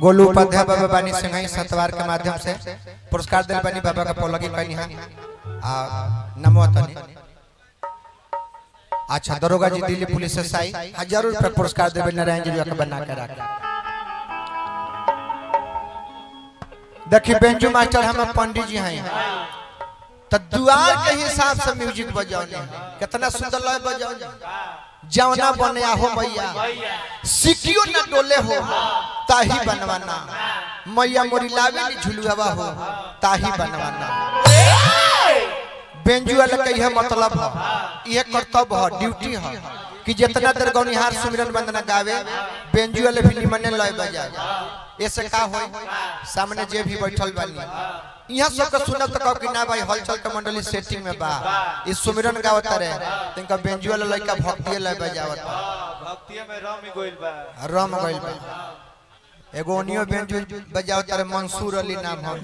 गोलू उपाध्याय बाबा बानी संघई सतवार के माध्यम से पुरस्कार दिल बानी बाबा का पौलगी कहनी है नमो तनी। अच्छा दरोगा जी दिल्ली पुलिस से साई 1000 रुपया पुरस्कार देवे नारायण जी का बना के रख। देखिए बेंजू मास्टर हम पंडित जी हैं तो दुआर के हिसाब से म्यूजिक बजाने कितना सुंदर लय बजाने जवना बने हो मैया सिकियो न डोले हो ताही बनवाना मैया मोरी लावे नी झुलुआ हो ताही बनवाना। बेंजू वाला कहिए मतलब है यह कर्तव्य है ड्यूटी है कि जितना देर गौनिहार सुमिरन वंदना गावे बेंजू वाले भी निमने लय बजाए ऐसे का हो सामने जे भी बैठल बानी यहाँ सबके सुनब तो कब कि ना भाई हलचल के मंडली सेटिंग में बा इस सुमिरन गावत रहे तिनका बेंजू वाला लड़का भक्ति लय बजावत भक्ति में रम गइल बा एगो ओनियो बेंजू बजावत रहे मंसूर अली नाम हम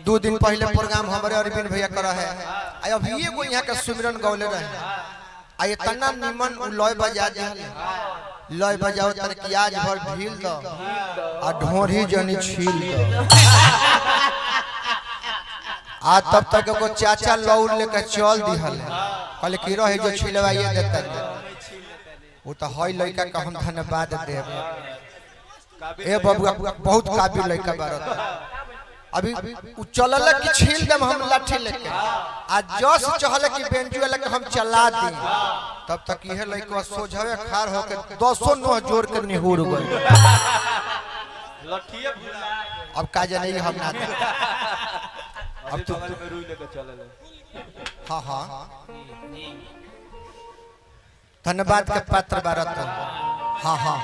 2 दिन पहले प्रोग्राम हमारे अरविंद भैया कर है अभी एगो यहाँ के सुमिरन गौले रहे आ इतना निमन लय बजा दे लय बजाओ तर कि आज भर ढील दो आ ढोरी जनी छील दो आ तब तक एगो चाचा लौर लेके चल दिहल कहले कि रहे जो छिलवाइए देता वो तो हई लड़का का हम धन्यवाद देब ए बबुआ बहुत काबिल लड़का बारत अभी चलल कि छील देम हम लाठी लेके आज जस चहल कि बेंजू वाला के हम चला दी तब तक यह लड़का सोझवे खार होके 209 जोर के निहुर गए लठिए अब का जाने हम ना दे अब तो में रुई लेके चलल। हां हां धन्यवाद के पात्र भारत हां हां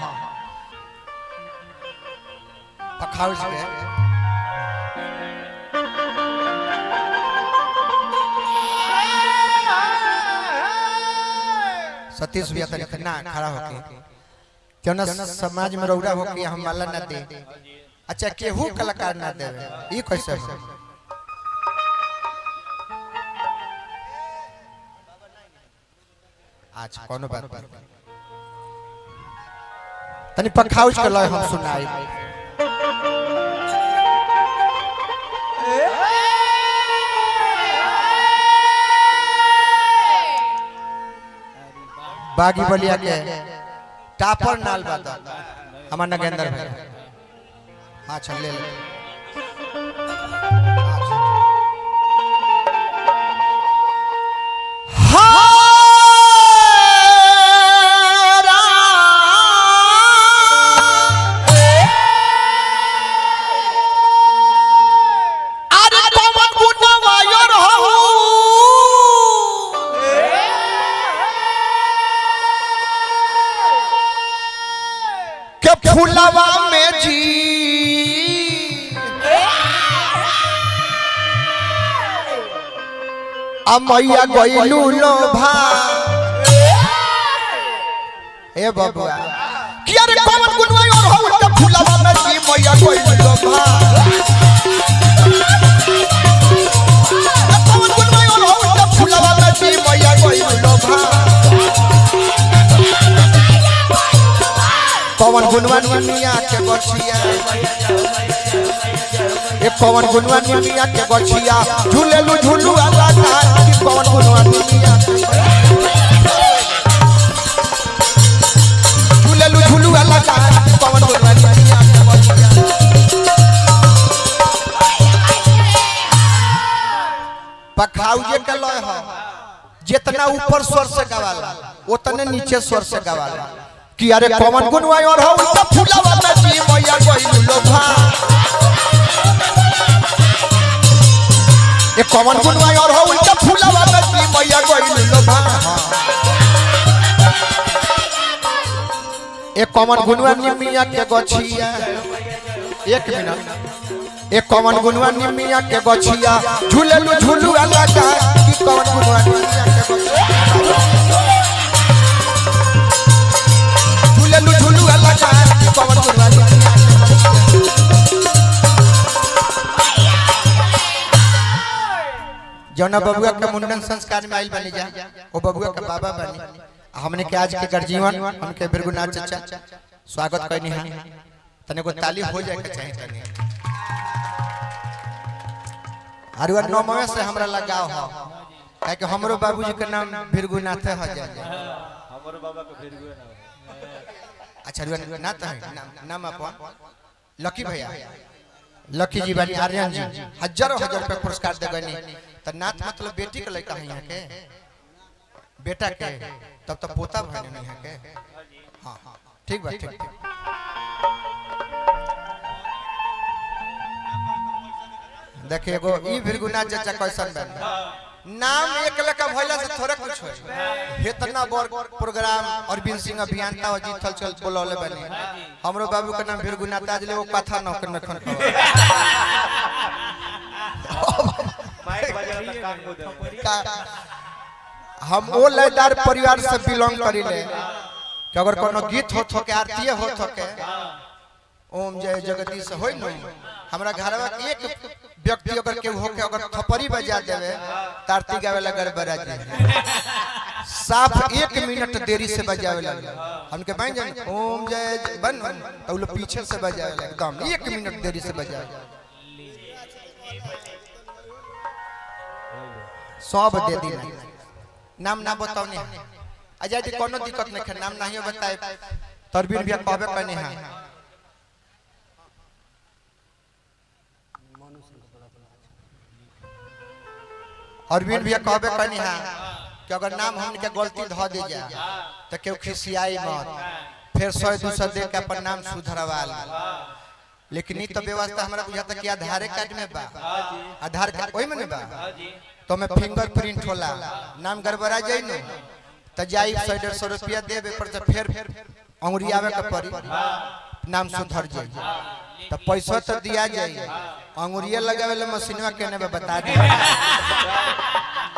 पखाउस के सतीश भैया तरीके ना खड़ा होके क्यों ना समाज में रौरा हो कि हम माला ना दे अच्छा केहू कलाकार ना देवे ई कैसे हो अच्छा कोनो बात नहीं तनी पखाउज के लय हम सुनाई बागी बलिया के टापर नाल बादा हमार नगेंद्र भाई हाँ चल ले फुलवा में जी मैया गइलू लोभा ए बबुआ कि अरे कौन गुनवाई और हो त फुलवा में जी मैया गइलू लोभा कौन गुनवाई और हो त फुलवा में जी मैया गइलू लोभा पवन गुनवान मिया के गछिया ए पवन गुनवान मिया के गछिया झूलेलू झूलू आला का कि पवन गुनवान मिया झूलेलू झूलू आला का पवन गुनवान मिया के गछिया पखाउजे के लय ह जितना ऊपर स्वर से गवाला उतने नीचे स्वर से गवाला कि अरे कौन गुनवाई और हो त फुलवा में जी मैया गइलू लोभा ए कौन गुनवाई और हो त फुलवा में जी मैया गइलू लोभा ए कौन गुनवाई मिया के गछिया 1 मिनट ए कौन गुनवाई मिया के गछिया झूलेलू झूलू आला का कि कौन गुनवाई मिया के गछिया झूलू अल्लाह का पवन गुनवाई जौना बबुआ के मुंडन संस्कार में आइल बनी जा ओ बबुआ के बाबा बनी हमने के आज के गर्जीवन हमके बिरगुनाथ चाचा स्वागत करनी है तने को ताली हो जाए के चाहिए तने अरुआ नौमवे से हमरा लगाव हो काहे कि हमरो बाबूजी के नाम भीरगुनाथ है जाए हमारे बाबा को फिर हुए ना अच्छा अरुआ नाथ है नाम अपन लकी भैया लकी जी बानी आर्यन जी हजारों हजार रुपए पुरस्कार दे गनी त नाथ मतलब बेटी के लड़का है यहाँ के बेटा के तब तो पोता भाई नहीं है के हाँ हाँ ठीक बा ठीक देखिए एगो ई भीरगुनाथ चाचा कैसन बन नाम एक लका भइला से थोड़ा कुछ हो इतना बड़ प्रोग्राम अरविंद सिंह अभियंता और जीतल चल बोलले बने हमरो बाबू के नाम भीरगुनाथ आज ले वो कथा न नखन माइक बजा के कान को दे हम ओ लयदार परिवार से बिलोंग करिले कि अगर कोनो गीत होत हो के आरती होत हो के ओम जय जगदीश होय न हमरा घरवा एक व्यक्ति अगर के हो के अगर थपरी बजा देवे तारती गावे लगर बराज साफ 1 मिनट देरी से बजावे लगे हमके भाई जान ओम जय बन तो लोग पीछे से बजावे लगे एकदम 1 मिनट देरी से बजावे सब दे दी नाम ना बताओ नहीं अजय जी कोनो दिक्कत नहीं है नाम नहीं बताए तरबीर भी कहबे करनी है अरविंद भी कहबे करनी है कि अगर नाम हमके गलती ध दे जा तो केहू खिसियाई मत फिर 100-200 दे के अपन नाम सुधरवा ले लेकिन ई तो व्यवस्था हमरा बुझाता कि आधार कार्ड में बा आधार कार्ड ओइ में नहीं बा तो मैं फिंगरप्रिंट होला नाम गड़बड़ा जाई न त जाई 100-150 रुपया देबे पर से फिर अंगुरी आवे के पड़ी नाम सुधर जाई तो पैसा तो दिया जाई अंगुरिया लगावे ले मशीनवा केने में बता दे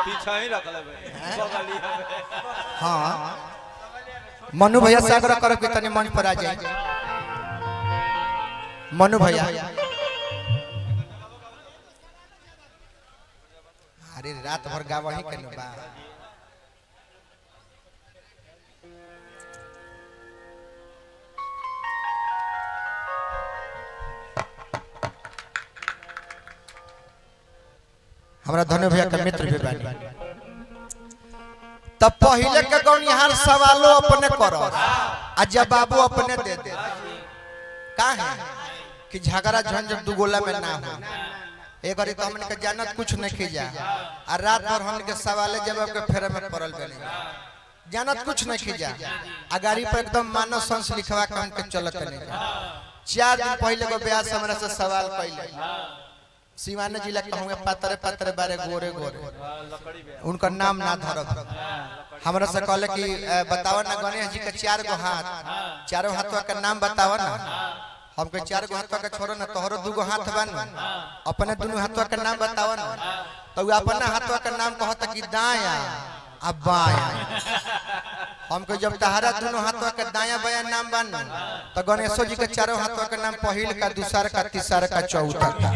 पीछा ही रख ले बगलिया में हां मनु भैया से आग्रह करो कि तने मंच पर आ जाए मनु भैया अरे रात भर गावही के बा हमरा धन्य भैया के मित्र भी बानी तब पहले के गौनिहार सवालों अपने करो आ जवाबो अपने दे दे का है कि झगड़ा झंझट दुगोला में ना हो एक बार तो हमने के जानत कुछ नहीं खिजा आ रात भर हमने के सवाल जवाब के फेरे में पड़ल बने जानत कुछ नहीं खिजा आ गाड़ी पर एकदम मानव संस लिखवा के हमके चलत नहीं 4 दिन पहले को ब्याह से हमरा से सवाल कइले सिवान जिला कहूंगे पातरे पातरे बारे गोरे गोरे उनका नाम ना धरब हमरा से कहले कि बताओ ना गणेश जी के 4 गो हाथ चारों हाथवा का नाम बताओ ना हमके 4 गो हाथवा का छोड़ो ना तोहरो 2 गो हाथ बन अपने दोनों हाथवा का नाम बताओ ना तो अपना हाथवा का नाम कहता कि दाया अब बाया हमको जब तहरा दोनों हाथवा का दाया बाया नाम बन तो गणेशो जी के 4 हाथवा का नाम पहिल का दूसरा का तीसरा का चौथा का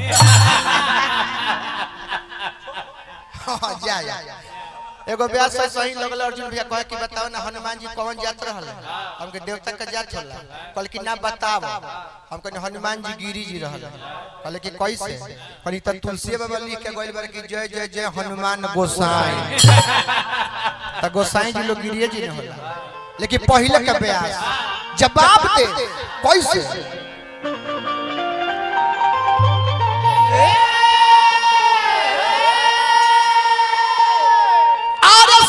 हां जा एगो ब्याह से सही लगल अर्जुन भैया कहे कि बताओ ना हनुमान जी कौन जात रहल हमके देवता का जात होला कहल कि ना बताओ हम कहने हनुमान जी गिरी जी रहल कहले कि कैसे कहली त तुलसी बाबा लिख के गइल बार कि जय जय जय हनुमान गोसाई त गोसाई जी लोग गिरिए जी न होला लेकिन पहले का ब्याह जवाब दे कैसे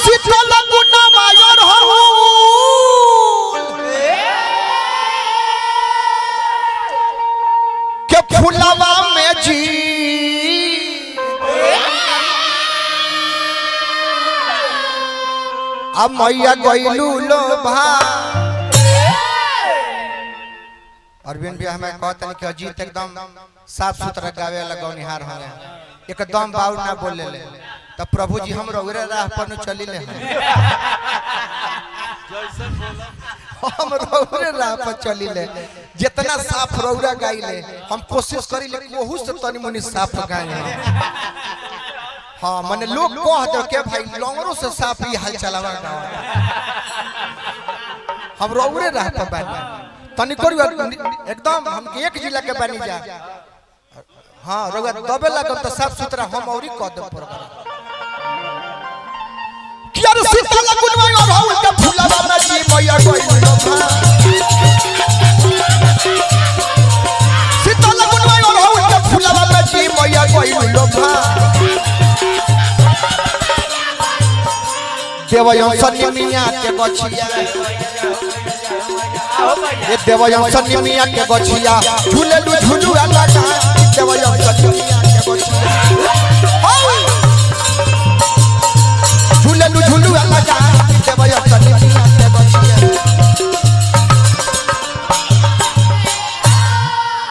शीतल गुना मायर हो के फुलवा में जी अब मैया गइलू लोभा अरविंद भी हमें कहते कि अजीत एकदम साफ सुथरा गावे वाला गौनिहार हो एकदम बाउल ना बोले ले तो प्रभु जी हम रौरे राह पर चली ले हम रौरे राह पर चली ले जितना साफ रौरा गाई ले हम कोशिश करी ले कोहू से तनी मुनी साफ गाए हां माने लोग कह दे के भाई लंगरो से साफ ही हाल चलावा गाओ हम रौरे राह पर बानी तनी करियो एकदम हम एक जिला के बनी जा हां रउआ दबे लागल त साफ सुथरा हम औरी क दे प्रोग्राम किया रे सीता लगुनवा राहुल के फुलावा में जी मैया कोई लो भा सीता लगुनवा राहुल के फुलावा में जी मैया कोई लो भा देवयं सन्निमिया के गछिया ये देवयं सन्निमिया के गछिया झूले झुलुआ लगा देवयं सन्निमिया